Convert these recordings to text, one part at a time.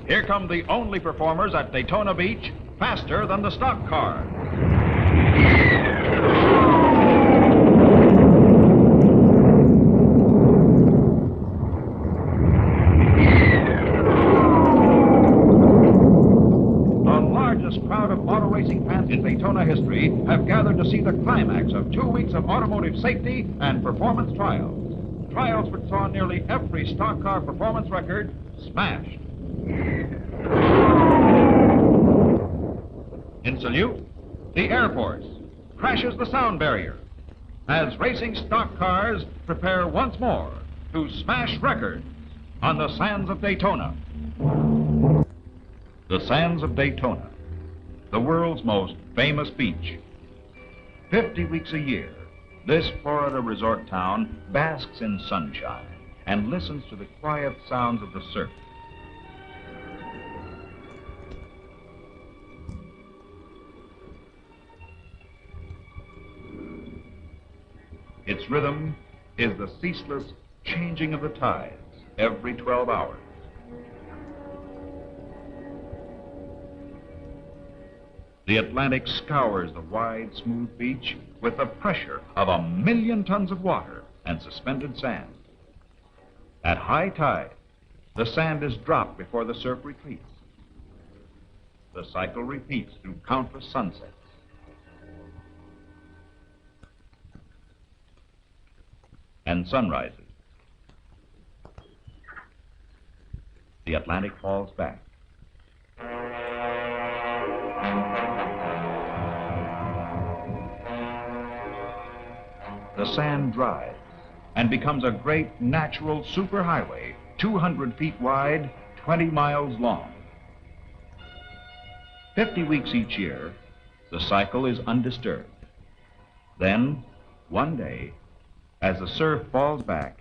Here come the only performers at Daytona Beach, faster than the stock car. Crowd of auto racing fans in Daytona history have gathered to see the climax of 2 weeks of automotive safety and performance trials. Trials which saw nearly every stock car performance record smashed. In salute, the Air Force crashes the sound barrier as racing stock cars prepare once more to smash records on the sands of Daytona. The sands of Daytona, the world's most famous beach. 50 weeks a year, this Florida resort town basks in sunshine and listens to the quiet sounds of the surf. Its rhythm is the ceaseless changing of the tides every 12 hours. The Atlantic scours the wide, smooth beach with the pressure of 1,000,000 tons of water and suspended sand. At high tide, the sand is dropped before the surf retreats. The cycle repeats through countless sunsets. And sunrises. The Atlantic falls back. The sand dries and becomes a great natural superhighway, 200 feet wide, 20 miles long. 50 weeks each year, the cycle is undisturbed. Then, one day, as the surf falls back,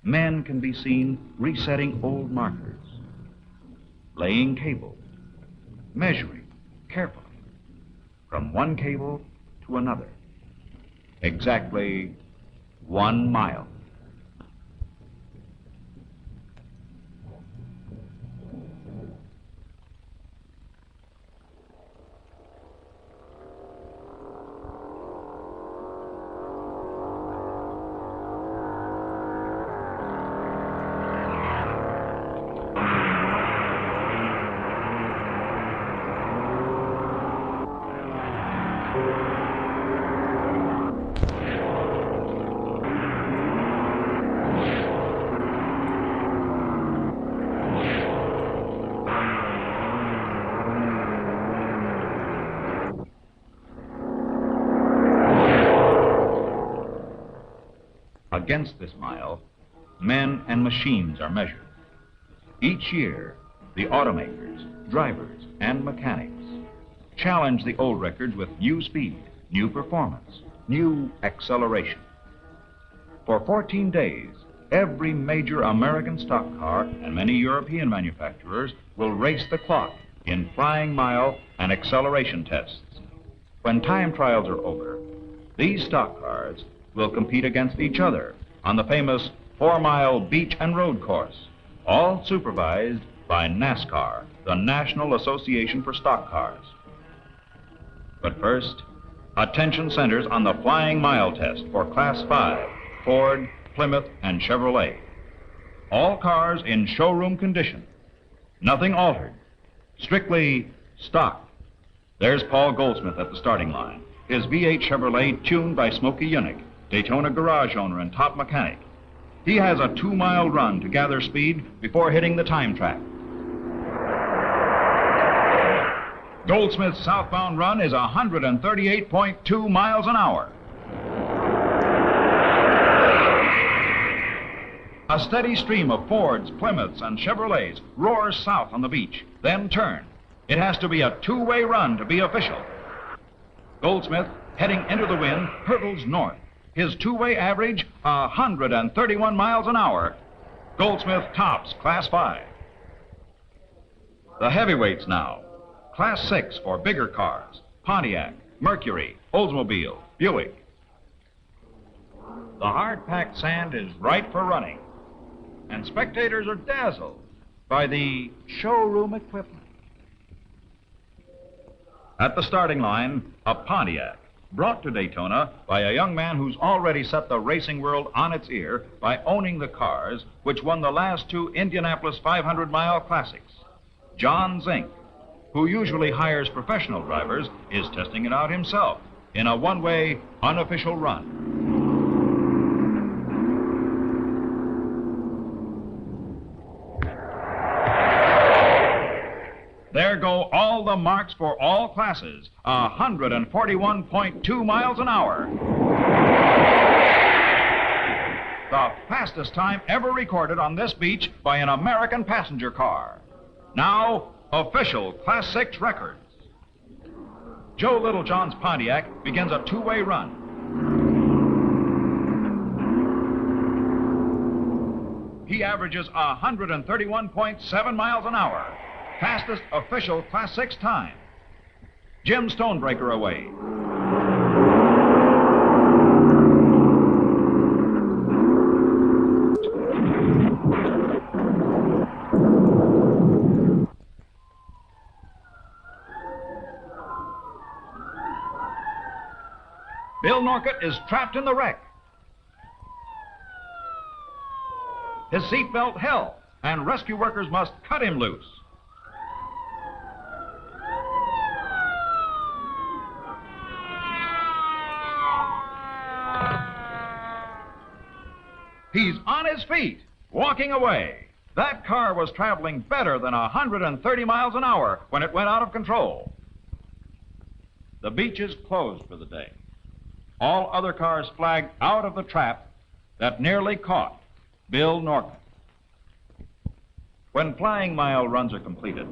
men can be seen resetting old markers, laying cables, measuring carefully from one cable to another. Exactly 1 mile. Against this mile, men and machines are measured. Each year, the automakers, drivers, and mechanics challenge the old records with new speed, new performance, new acceleration. For 14 days, every major American stock car and many European manufacturers will race the clock in flying mile and acceleration tests. When time trials are over, these stock cars will compete against each other on the famous 4-mile beach and road course, all supervised by NASCAR, the National Association for Stock Cars. But first, attention centers on the flying mile test for Class 5, Ford, Plymouth, and Chevrolet. All cars in showroom condition, nothing altered, strictly stock. There's Paul Goldsmith at the starting line, his V8 Chevrolet tuned by Smokey Yunick, Daytona garage owner and top mechanic. He has a 2-mile run to gather speed before hitting the time track. Goldsmith's southbound run is 138.2 miles an hour. A steady stream of Fords, Plymouths, and Chevrolets roars south on the beach, then turn. It has to be a 2-way run to be official. Goldsmith, heading into the wind, hurtles north. His 2-way average, 131 miles an hour. Goldsmith tops Class 5. The heavyweights now. Class 6 for bigger cars. Pontiac, Mercury, Oldsmobile, Buick. The hard-packed sand is right for running, and spectators are dazzled by the showroom equipment. At the starting line, a Pontiac, brought to Daytona by a young man who's already set the racing world on its ear by owning the cars which won the last two Indianapolis 500-mile classics. John Zink, who usually hires professional drivers, is testing it out himself in a one-way, unofficial run. There go all the marks for all classes, 141.2 miles an hour. The fastest time ever recorded on this beach by an American passenger car. Now, official Class 6 records. Joe Littlejohn's Pontiac begins a two-way run. He averages 131.7 miles an hour. Fastest official Class 6 time. Jim Stonebreaker away. Bill Norcott is trapped in the wreck. His seatbelt held, and rescue workers must cut him loose. He's on his feet, walking away. That car was traveling better than 130 miles an hour when it went out of control. The beach is closed for the day. All other cars flagged out of the trap that nearly caught Bill Norcott. When flying mile runs are completed,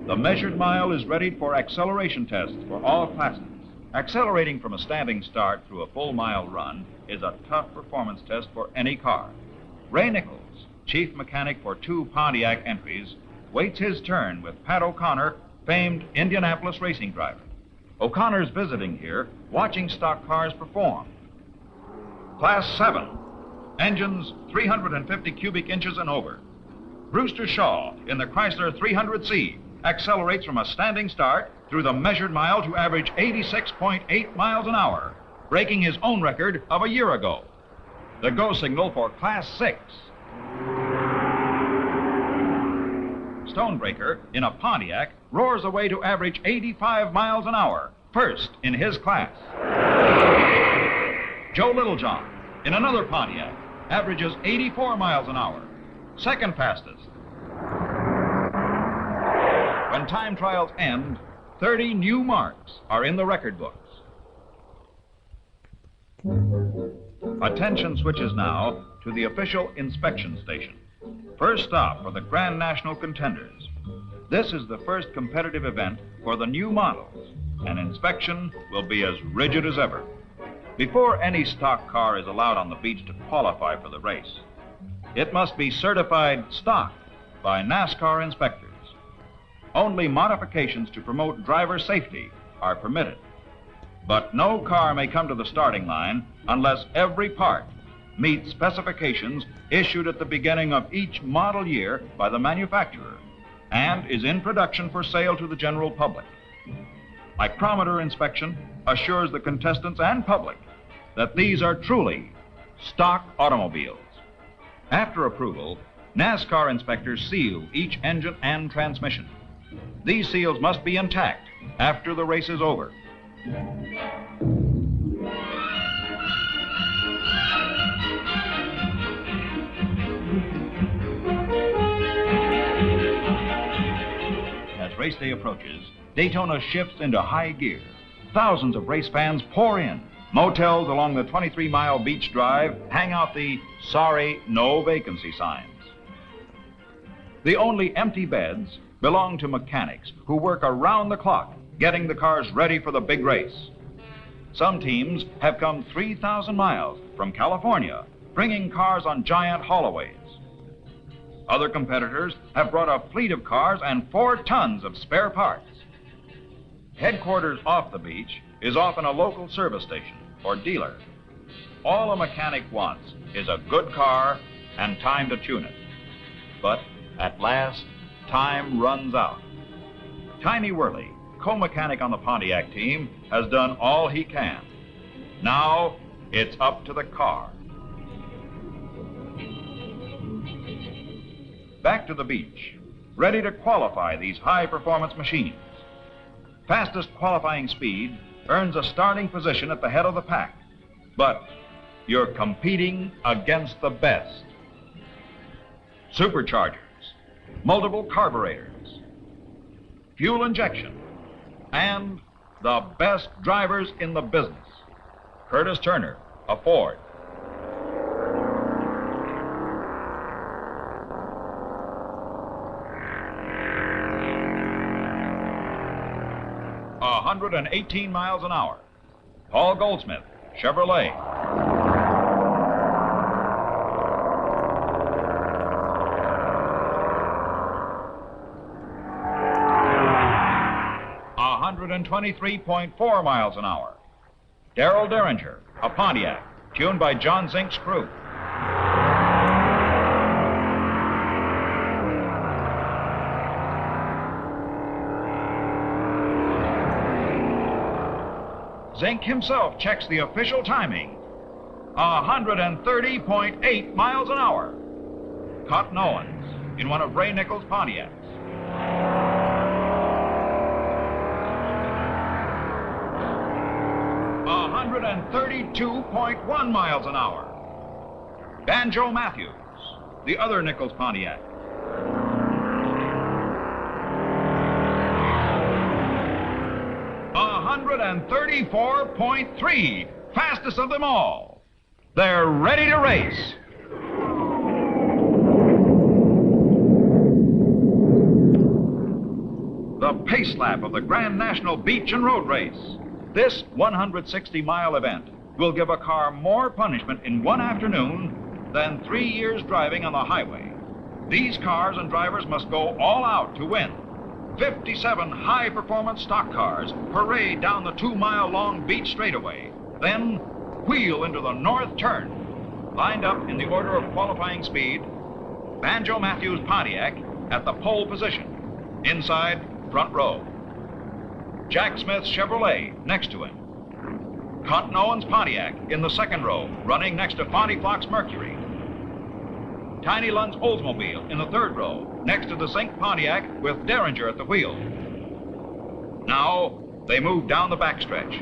the measured mile is readied for acceleration tests for all classes. Accelerating from a standing start through a full mile run is a tough performance test for any car. Ray Nichols, chief mechanic for two Pontiac entries, waits his turn with Pat O'Connor, famed Indianapolis racing driver. O'Connor's visiting here, watching stock cars perform. Class 7, engines 350 cubic inches and over. Brewster Shaw in the Chrysler 300C accelerates from a standing start through the measured mile to average 86.8 miles an hour, breaking his own record of a year ago. The go signal for Class 6. Stonebreaker, in a Pontiac, roars away to average 85 miles an hour, first in his class. Joe Littlejohn, in another Pontiac, averages 84 miles an hour, second fastest. When time trials end, 30 new marks are in the record books. Attention switches now to the official inspection station. First stop for the Grand National contenders. This is the first competitive event for the new models, and inspection will be as rigid as ever. Before any stock car is allowed on the beach to qualify for the race, it must be certified stock by NASCAR inspectors. Only modifications to promote driver safety are permitted. But no car may come to the starting line unless every part meets specifications issued at the beginning of each model year by the manufacturer and is in production for sale to the general public. Micrometer inspection assures the contestants and public that these are truly stock automobiles. After approval, NASCAR inspectors seal each engine and transmission. These seals must be intact after the race is over. As race day approaches, Daytona shifts into high gear. Thousands of race fans pour in. Motels along the 23-mile beach drive hang out the "Sorry, no vacancy" signs. The only empty beds belong to mechanics who work around the clock getting the cars ready for the big race. Some teams have come 3,000 miles from California, bringing cars on giant haulaways. Other competitors have brought a fleet of cars and 4 tons of spare parts. Headquarters off the beach is often a local service station or dealer. All a mechanic wants is a good car and time to tune it. But At last, time runs out. Tiny Worley, co-mechanic on the Pontiac team, has done all he can. Now, it's up to the car. Back to the beach, ready to qualify these high-performance machines. Fastest qualifying speed earns a starting position at the head of the pack. But you're competing against the best. Superchargers, multiple carburetors, fuel injection, and the best drivers in the business. Curtis Turner, a Ford. A 118 miles an hour. Paul Goldsmith, Chevrolet. A 123.4 miles an hour. Darrell Derringer, a Pontiac, tuned by John Zink's crew. Zink himself checks the official timing. 130.8 miles an hour. Cotton Owens in one of Ray Nichols' Pontiacs. 132.1 miles an hour. Banjo Matthews, the other Nichols Pontiac. 134.3, fastest of them all. They're ready to race. The pace lap of the Grand National Beach and Road Race. This 160-mile event will give a car more punishment in one afternoon than 3 years driving on the highway. These cars and drivers must go all out to win. 57 high-performance stock cars parade down the 2-mile-long beach straightaway, then wheel into the north turn. Lined up in the order of qualifying speed, Banjo Matthews' Pontiac at the pole position, inside front row. Jack Smith's Chevrolet next to him. Cotton Owens' Pontiac in the second row, running next to Fonty Flock's Mercury. Tiny Lund's Oldsmobile in the third row, next to the Zink Pontiac with Derringer at the wheel. Now, they move down the backstretch,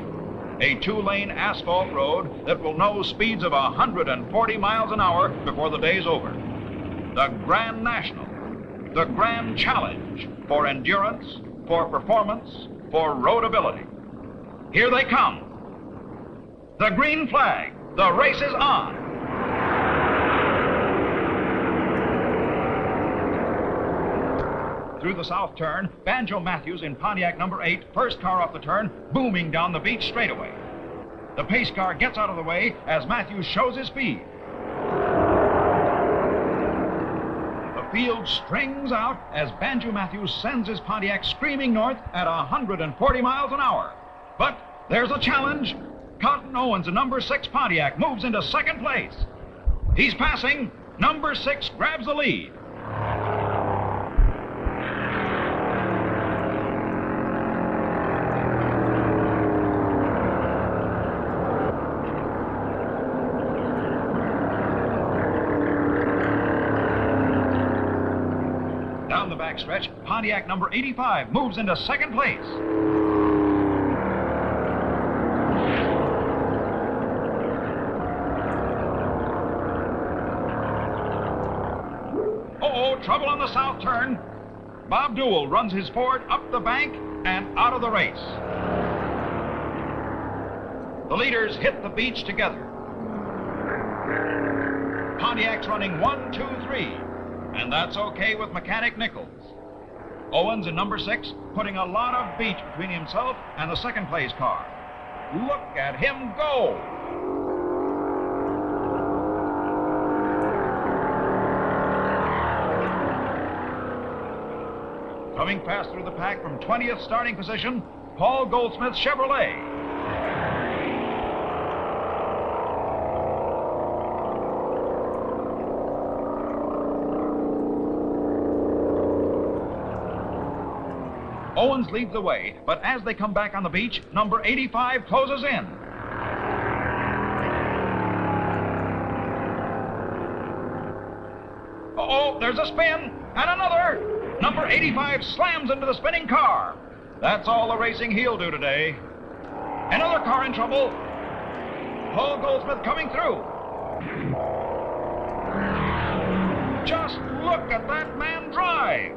a 2-lane asphalt road that will know speeds of 140 miles an hour before the day's over. The Grand National, the Grand Challenge for endurance, for performance, for roadability. Here they come. The green flag, the race is on. Through the south turn, Banjo Matthews in Pontiac number 8, first car off the turn, booming down the beach straightaway. The pace car gets out of the way as Matthews shows his speed. The field strings out as Banjo Matthews sends his Pontiac screaming north at 140 miles an hour. But there's a challenge. Cotton Owens in number 6 Pontiac moves into second place. He's passing. Number 6 grabs the lead. Down the backstretch, Pontiac number 85 moves into second place. Trouble on the south turn. Bob Dewell runs his Ford up the bank and out of the race. The leaders hit the beach together. Pontiac's running 1, 2, 3, and that's okay with mechanic Nichols. Owens in number 6 putting a lot of beach between himself and the second place car. Look at him go! Coming fast through the pack from 20th starting position, Paul Goldsmith's Chevrolet. Owens leads the way, but as they come back on the beach, number 85 closes in. Uh-oh, there's a spin, and another. Number 85 slams into the spinning car. That's all the racing he'll do today. Another car in trouble. Paul Goldsmith coming through. Just look at that man drive.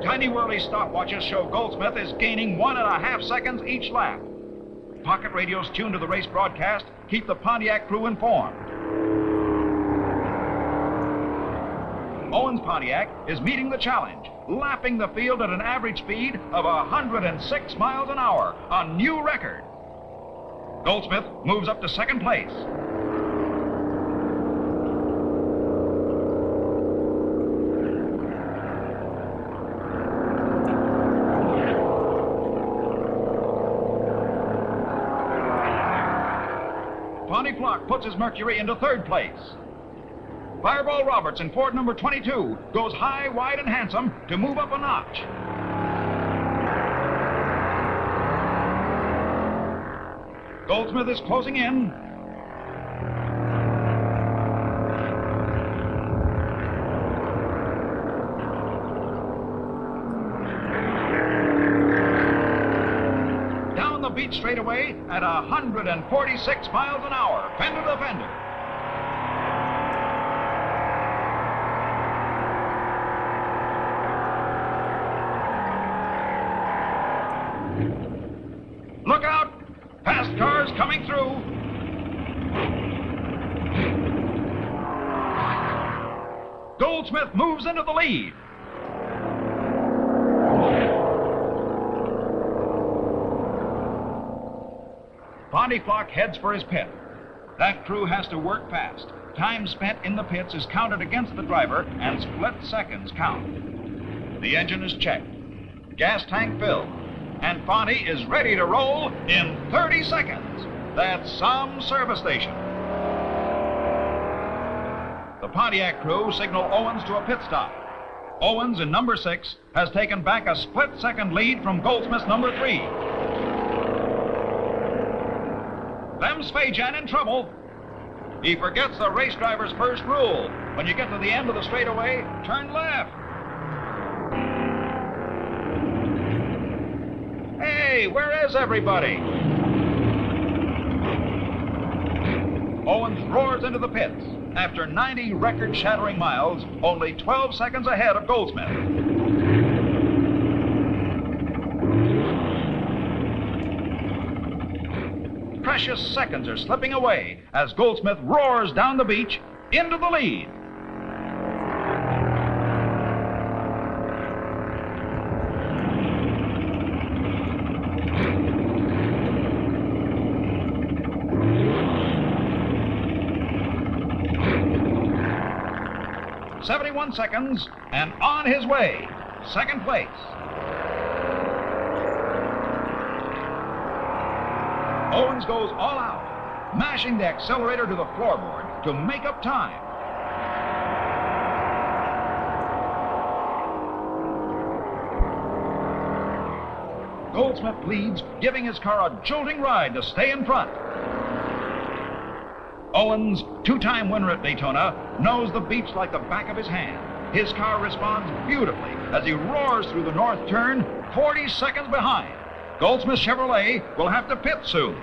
Tiny whirly stopwatches show Goldsmith is gaining 1.5 seconds each lap. Pocket radios tuned to the race broadcast keep the Pontiac crew informed. Owens Pontiac is meeting the challenge, lapping the field at an average speed of 106 miles an hour, a new record. Goldsmith moves up to second place. Bonnie Flock puts his Mercury into third place. Fireball Roberts in Ford number 22 goes high, wide, and handsome to move up a notch. Goldsmith is closing in. Down the beach straightaway at 146 miles an hour, fender to fender. Look out! Fast cars coming through. Goldsmith moves into the lead. Bonnie Flock heads for his pit. That crew has to work fast. Time spent in the pits is counted against the driver, and split seconds count. The engine is checked. Gas tank filled. And Fonty is ready to roll in 30 seconds. That's some service station. The Pontiac crew signal Owens to a pit stop. Owens in number 6 has taken back a split-second lead from Goldsmith's number 3. Them Svajan in trouble. He forgets the race driver's first rule. When you get to the end of the straightaway, turn left. Hey, where is everybody? Owens roars into the pits. After 90 record-shattering miles, only 12 seconds ahead of Goldsmith. Precious seconds are slipping away as Goldsmith roars down the beach into the lead. "71 seconds and on his way, second place." Owens goes all out, mashing the accelerator to the floorboard to make up time. Goldsmith leads, giving his car a jolting ride to stay in front. Owens, two-time winner at Daytona, knows the beach like the back of his hand. His car responds beautifully as he roars through the north turn, 40 seconds behind. Goldsmith Chevrolet will have to pit soon.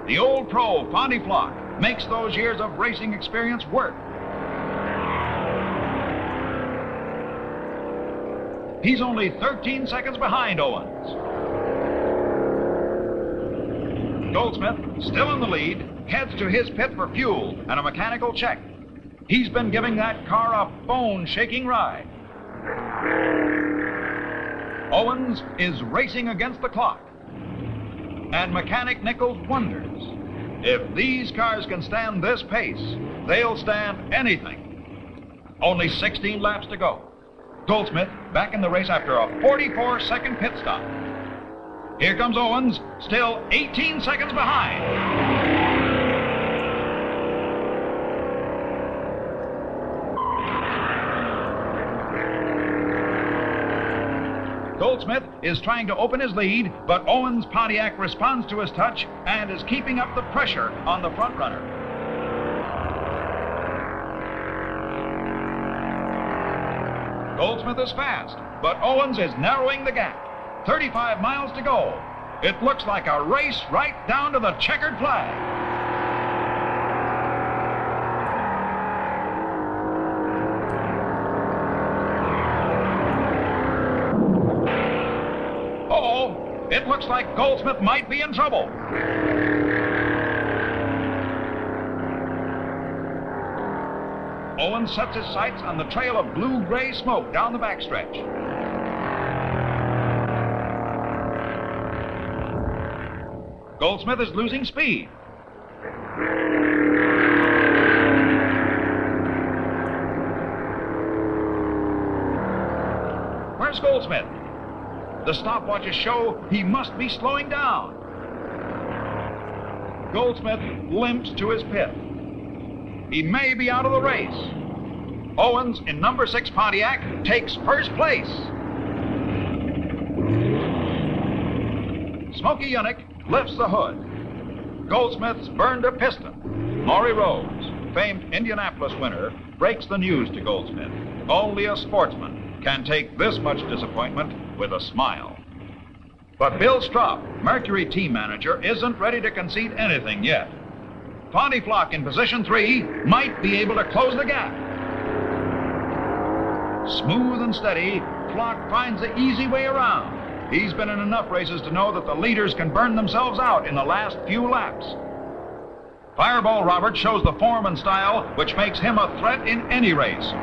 The old pro, Fonty Flock, makes those years of racing experience work. He's only 13 seconds behind Owens. Goldsmith, still in the lead, heads to his pit for fuel and a mechanical check. He's been giving that car a bone-shaking ride. Owens is racing against the clock. And mechanic Nichols wonders, if these cars can stand this pace, they'll stand anything. Only 16 laps to go. Goldsmith back in the race after a 44-second pit stop. Here comes Owens, still 18 seconds behind. Goldsmith is trying to open his lead, but Owens' Pontiac responds to his touch and is keeping up the pressure on the front runner. Goldsmith is fast, but Owens is narrowing the gap. 35 miles to go. It looks like a race right down to the checkered flag. Uh-oh, it looks like Goldsmith might be in trouble. Owens sets his sights on the trail of blue-gray smoke down the backstretch. Goldsmith is losing speed. Where's Goldsmith? The stopwatches show he must be slowing down. Goldsmith limps to his pit. He may be out of the race. Owens, in number 6 Pontiac, takes first place. Smokey Yunick lifts the hood. Goldsmith's burned a piston. Maury Rose, famed Indianapolis winner, breaks the news to Goldsmith. Only a sportsman can take this much disappointment with a smile. But Bill Stropp, Mercury team manager, isn't ready to concede anything yet. Fonty Flock in position 3 might be able to close the gap. Smooth and steady, Flock finds the easy way around. He's been in enough races to know that the leaders can burn themselves out in the last few laps. Fireball Robert shows the form and style which makes him a threat in any race.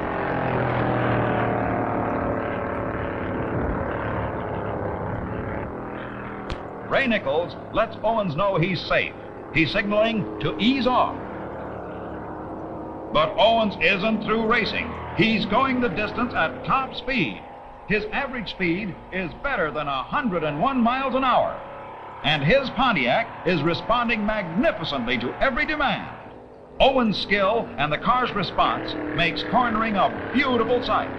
Ray Nichols lets Owens know he's safe. He's signaling to ease off. But Owens isn't through racing. He's going the distance at top speed. His average speed is better than 101 miles an hour. And his Pontiac is responding magnificently to every demand. Owens' skill and the car's response makes cornering a beautiful sight.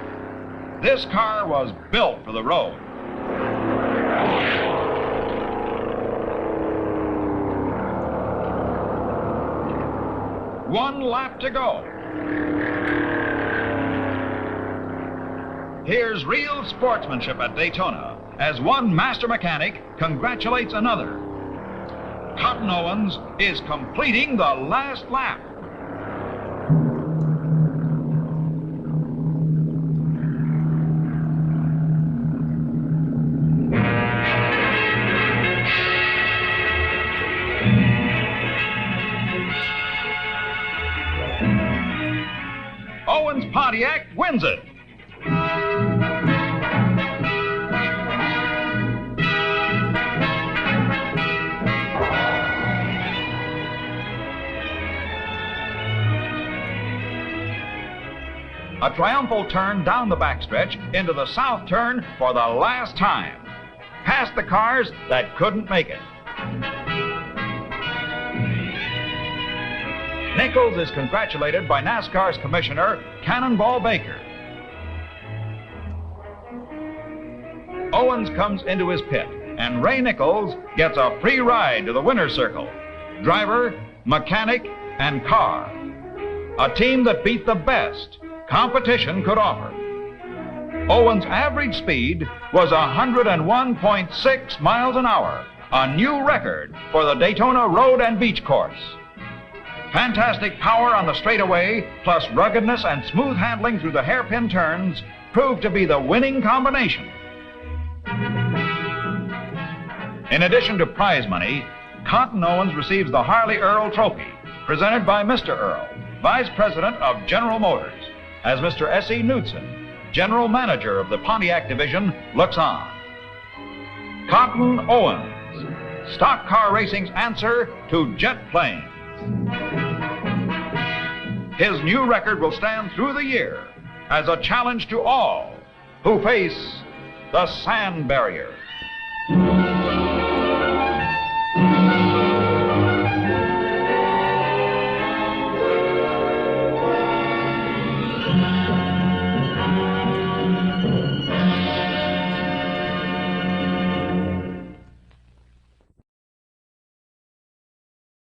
This car was built for the road. One lap to go. Here's real sportsmanship at Daytona as one master mechanic congratulates another. Cotton Owens is completing the last lap. Owens' Pontiac wins it. A triumphal turn down the backstretch into the south turn for the last time. Past the cars that couldn't make it. Nichols is congratulated by NASCAR's commissioner, Cannonball Baker. Owens comes into his pit, and Ray Nichols gets a free ride to the winner's circle. Driver, mechanic, and car. A team that beat the best competition could offer. Owens' average speed was 101.6 miles an hour, a new record for the Daytona Road and Beach Course. Fantastic power on the straightaway, plus ruggedness and smooth handling through the hairpin turns, proved to be the winning combination. In addition to prize money, Cotton Owens receives the Harley Earl Trophy, presented by Mr. Earl, Vice President of General Motors, as Mr. S.E. Knudsen, General Manager of the Pontiac Division, looks on. Cotton Owens, stock car racing's answer to jet planes. His new record will stand through the year as a challenge to all who face the sand barrier.